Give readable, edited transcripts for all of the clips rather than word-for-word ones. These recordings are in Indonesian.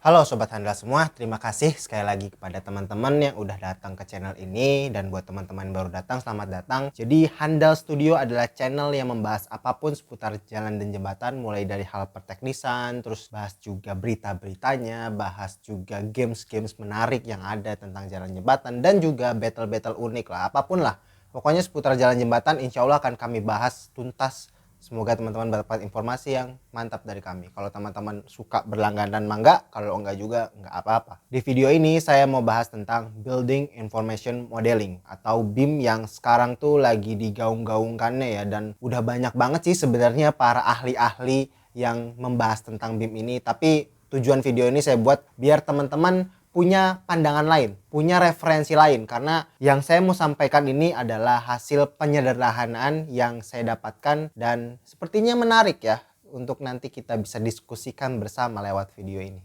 Halo Sobat Handal semua, terima kasih sekali lagi kepada teman-teman yang udah datang ke channel ini. Dan buat teman-teman yang baru datang, selamat datang. Jadi Handal Studio adalah channel yang membahas apapun seputar jalan dan jembatan. Mulai dari hal perteknisan, terus bahas juga berita-beritanya, bahas juga games-games menarik yang ada tentang jalan jembatan. Dan juga battle-battle unik lah, apapun lah. Pokoknya seputar jalan jembatan insya Allah akan kami bahas tuntas. Semoga teman-teman dapat informasi yang mantap dari kami. Kalau teman-teman suka berlangganan mah kalau enggak juga enggak apa-apa. Di video ini saya mau bahas tentang Building Information Modeling atau BIM yang sekarang tuh lagi digaung-gaungkannya ya. Dan udah banyak banget sih sebenarnya para ahli-ahli yang membahas tentang BIM ini. Tapi tujuan video ini saya buat biar teman-teman punya pandangan lain, punya referensi lain. Karena yang saya mau sampaikan ini adalah hasil penyederhanaan yang saya dapatkan dan sepertinya menarik ya untuk nanti kita bisa diskusikan bersama lewat video ini.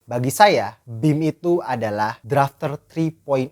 Bagi saya, BIM itu adalah Drafter 3.0.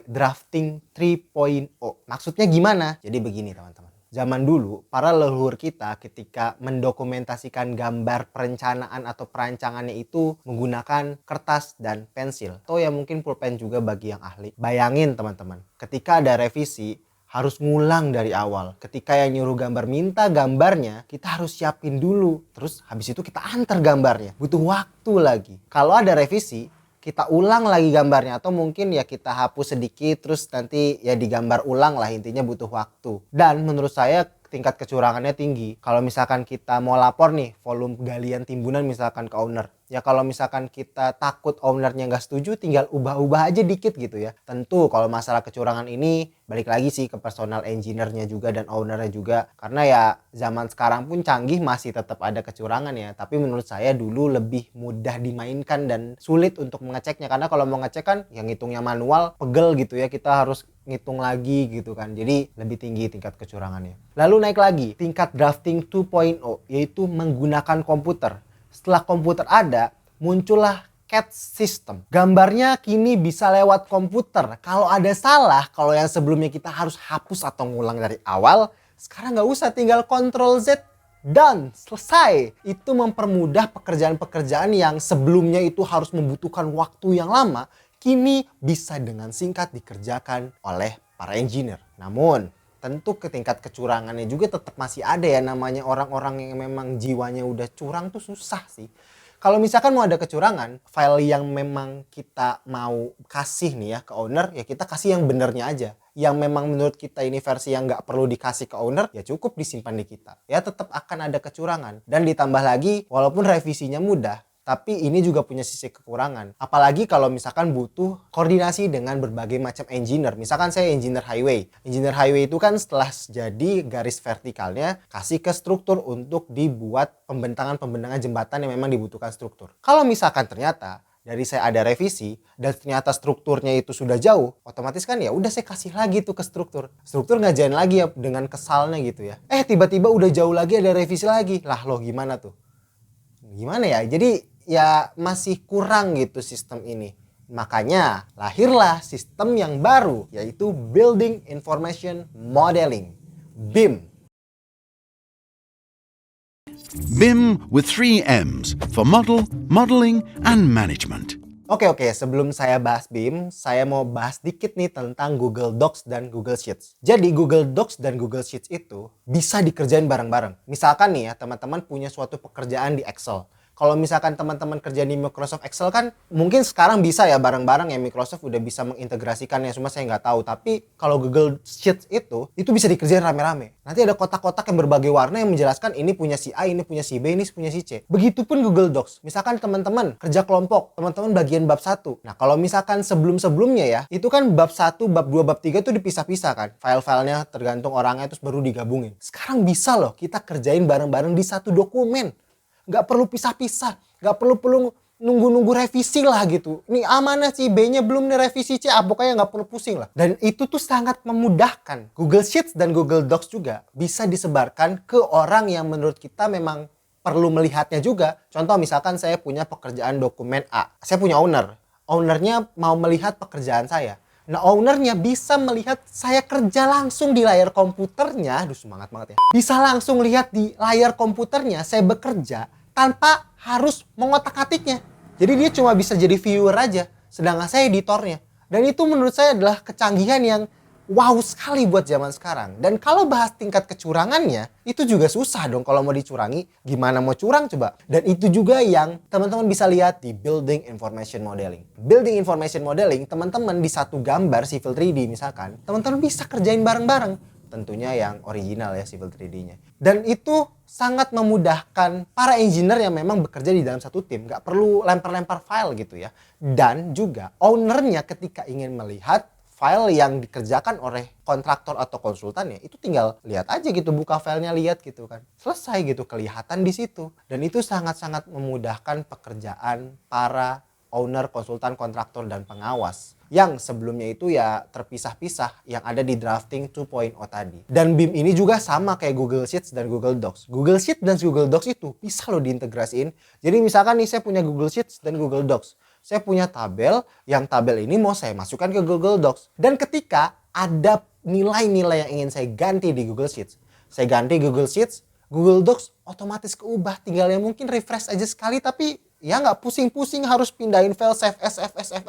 Drafting 3.0. Maksudnya gimana? Jadi begini teman-teman. Zaman dulu, para leluhur kita ketika mendokumentasikan gambar perencanaan atau perancangannya itu menggunakan kertas dan pensil. Atau ya mungkin pulpen juga bagi yang ahli. Bayangin teman-teman, ketika ada revisi, harus ngulang dari awal. Ketika yang nyuruh gambar minta gambarnya, kita harus siapin dulu. Terus habis itu kita antar gambarnya. Butuh waktu lagi. Kalau ada revisi, kita ulang lagi gambarnya atau mungkin ya kita hapus sedikit terus nanti ya digambar ulang lah, intinya butuh waktu. Dan menurut saya tingkat kecurangannya tinggi. Kalau misalkan kita mau lapor nih volume galian timbunan misalkan ke owner, ya kalau misalkan kita takut ownernya nggak setuju, tinggal ubah-ubah aja dikit gitu ya. Tentu kalau masalah kecurangan ini balik lagi sih ke personal engineer-nya juga dan ownernya juga. Karena ya zaman sekarang pun canggih masih tetap ada kecurangan ya. Tapi menurut saya dulu lebih mudah dimainkan dan sulit untuk mengeceknya. Karena kalau mau ngecek kan yang ngitungnya manual, pegel gitu ya. Kita harus ngitung lagi gitu kan. Jadi lebih tinggi tingkat kecurangannya. Lalu naik lagi tingkat drafting 2.0 yaitu menggunakan komputer. Setelah komputer ada, muncullah CAD system. Gambarnya kini bisa lewat komputer. Kalau ada salah, kalau yang sebelumnya kita harus hapus atau ngulang dari awal, sekarang nggak usah, tinggal Ctrl Z, done, selesai. Itu mempermudah pekerjaan-pekerjaan yang sebelumnya itu harus membutuhkan waktu yang lama, kini bisa dengan singkat dikerjakan oleh para engineer. Namun, tentu ke tingkat kecurangannya juga tetap masih ada ya, namanya orang-orang yang memang jiwanya udah curang tuh susah sih. Kalau misalkan mau ada kecurangan, file yang memang kita mau kasih nih ya ke owner, ya kita kasih yang benernya aja. Yang memang menurut kita ini versi yang nggak perlu dikasih ke owner, ya cukup disimpan di kita. Ya tetap akan ada kecurangan. Dan ditambah lagi, walaupun revisinya mudah, tapi ini juga punya sisi kekurangan. Apalagi kalau misalkan butuh koordinasi dengan berbagai macam engineer. Misalkan saya engineer highway. Engineer highway itu kan setelah jadi garis vertikalnya, kasih ke struktur untuk dibuat pembentangan-pembentangan jembatan yang memang dibutuhkan struktur. Kalau misalkan ternyata dari saya ada revisi dan ternyata strukturnya itu sudah jauh, otomatis kan ya udah saya kasih lagi tuh ke struktur. Struktur ngajain lagi ya dengan kesalnya gitu ya. Tiba-tiba udah jauh lagi ada revisi lagi. Lah loh gimana tuh? Gimana ya? Jadi ya masih kurang gitu sistem ini. Makanya lahirlah sistem yang baru, yaitu Building Information Modeling, BIM. BIM with 3 M's for model, modeling, and management. Oke, sebelum saya bahas BIM, saya mau bahas dikit nih tentang Google Docs dan Google Sheets. Jadi Google Docs dan Google Sheets itu bisa dikerjain bareng-bareng. Misalkan nih ya, teman-teman punya suatu pekerjaan di Excel. Kalau misalkan teman-teman kerja di Microsoft Excel kan mungkin sekarang bisa ya bareng-bareng ya, Microsoft udah bisa mengintegrasikannya, cuma saya nggak tahu. Tapi kalau Google Sheets itu bisa dikerjain rame-rame. Nanti ada kotak-kotak yang berbagai warna yang menjelaskan ini punya si A, ini punya si B, ini punya si C. Begitupun Google Docs. Misalkan teman-teman kerja kelompok, teman-teman bagian bab 1. Nah kalau misalkan sebelum-sebelumnya ya, itu kan bab 1, bab 2, bab 3 itu dipisah-pisah kan. File-filenya tergantung orangnya terus baru digabungin. Sekarang bisa loh kita kerjain bareng-bareng di satu dokumen. Nggak perlu pisah-pisah, nggak perlu nunggu-nunggu revisi lah gitu. Ini mana sih B-nya belum nih revisi C, pokoknya nggak perlu pusing lah. Dan itu tuh sangat memudahkan. Google Sheets dan Google Docs juga bisa disebarkan ke orang yang menurut kita memang perlu melihatnya juga. Contoh misalkan saya punya pekerjaan dokumen A, saya punya owner. Ownernya mau melihat pekerjaan saya. Nah, ownernya bisa melihat saya kerja langsung di layar komputernya. Aduh, semangat banget ya. Bisa langsung lihat di layar komputernya saya bekerja tanpa harus mengotak-atiknya. Jadi dia cuma bisa jadi viewer aja, sedangkan saya editornya. Dan itu menurut saya adalah kecanggihan yang wow sekali buat zaman sekarang. Dan kalau bahas tingkat kecurangannya, itu juga susah dong kalau mau dicurangi. Gimana mau curang coba? Dan itu juga yang teman-teman bisa lihat di Building Information Modeling. Building Information Modeling, teman-teman di satu gambar Civil 3D misalkan, teman-teman bisa kerjain bareng-bareng. Tentunya yang original ya Civil 3D-nya. Dan itu sangat memudahkan para engineer yang memang bekerja di dalam satu tim. Nggak perlu lempar-lempar file gitu ya. Dan juga ownernya ketika ingin melihat file yang dikerjakan oleh kontraktor atau konsultan ya, itu tinggal lihat aja gitu, buka filenya, lihat gitu kan. Selesai gitu, kelihatan di situ. Dan itu sangat-sangat memudahkan pekerjaan para owner, konsultan, kontraktor, dan pengawas. Yang sebelumnya itu ya terpisah-pisah yang ada di drafting 2.0 tadi. Dan BIM ini juga sama kayak Google Sheets dan Google Docs. Google Sheets dan Google Docs itu bisa loh diintegrasiin. Jadi misalkan nih saya punya Google Sheets dan Google Docs. Saya punya tabel, yang tabel ini mau saya masukkan ke Google Docs. Dan ketika ada nilai-nilai yang ingin saya ganti di Google Sheets, saya ganti Google Sheets, Google Docs otomatis keubah. Tinggal yang mungkin refresh aja sekali, tapi ya nggak pusing-pusing harus pindahin file save as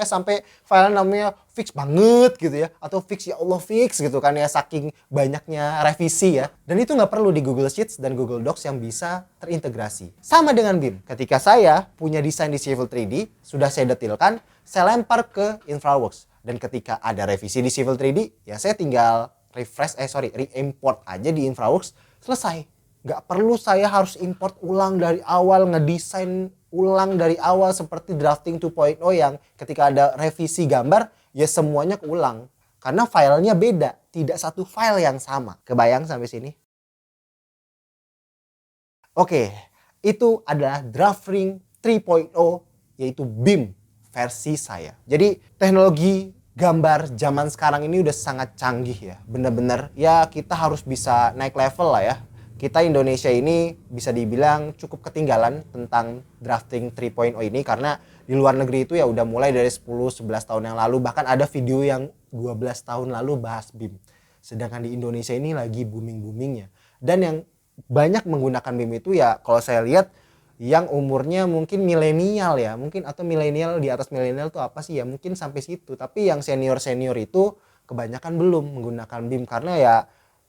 sampai file namanya fix banget gitu ya. Atau fix ya Allah fix gitu kan ya, saking banyaknya revisi ya. Dan itu nggak perlu di Google Sheets dan Google Docs yang bisa terintegrasi. Sama dengan BIM. Ketika saya punya desain di Civil 3D, sudah saya detilkan, saya lempar ke InfraWorks. Dan ketika ada revisi di Civil 3D, ya saya tinggal re-import aja di InfraWorks, selesai. Nggak perlu saya harus import ulang dari awal, ngedesain ulang dari awal seperti drafting 2.0 yang ketika ada revisi gambar, ya semuanya keulang. Karena filenya beda, tidak satu file yang sama. Kebayang sampai sini? Oke, itu adalah drafting 3.0 yaitu BIM versi saya. Jadi teknologi gambar zaman sekarang ini udah sangat canggih ya. Bener-bener ya kita harus bisa naik level lah ya. Kita Indonesia ini bisa dibilang cukup ketinggalan tentang drafting 3.0 ini karena di luar negeri itu ya udah mulai dari 10-11 tahun yang lalu, bahkan ada video yang 12 tahun lalu bahas BIM. Sedangkan di Indonesia ini lagi booming-boomingnya. Dan yang banyak menggunakan BIM itu ya kalau saya lihat yang umurnya mungkin milenial ya, mungkin atau milenial, di atas milenial tuh apa sih ya, mungkin sampai situ. Tapi yang senior-senior itu kebanyakan belum menggunakan BIM karena ya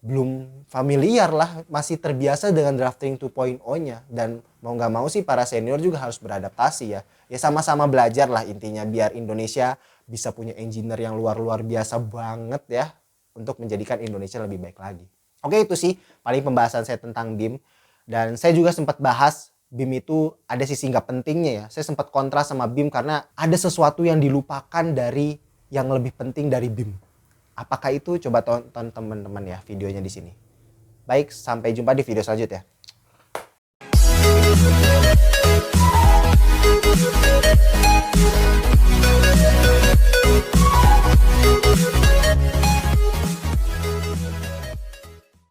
belum familiar lah, masih terbiasa dengan drafting 2.0-nya. Dan mau nggak mau sih para senior juga harus beradaptasi ya. Ya sama-sama belajar lah intinya biar Indonesia bisa punya engineer yang luar biasa banget ya untuk menjadikan Indonesia lebih baik lagi. Oke, itu sih paling pembahasan saya tentang BIM. Dan saya juga sempat bahas BIM itu ada sisi nggak pentingnya ya. Saya sempat kontra sama BIM karena ada sesuatu yang dilupakan dari yang lebih penting dari BIM. Apakah itu? Coba tonton teman-teman ya videonya di sini. Baik, sampai jumpa di video selanjutnya.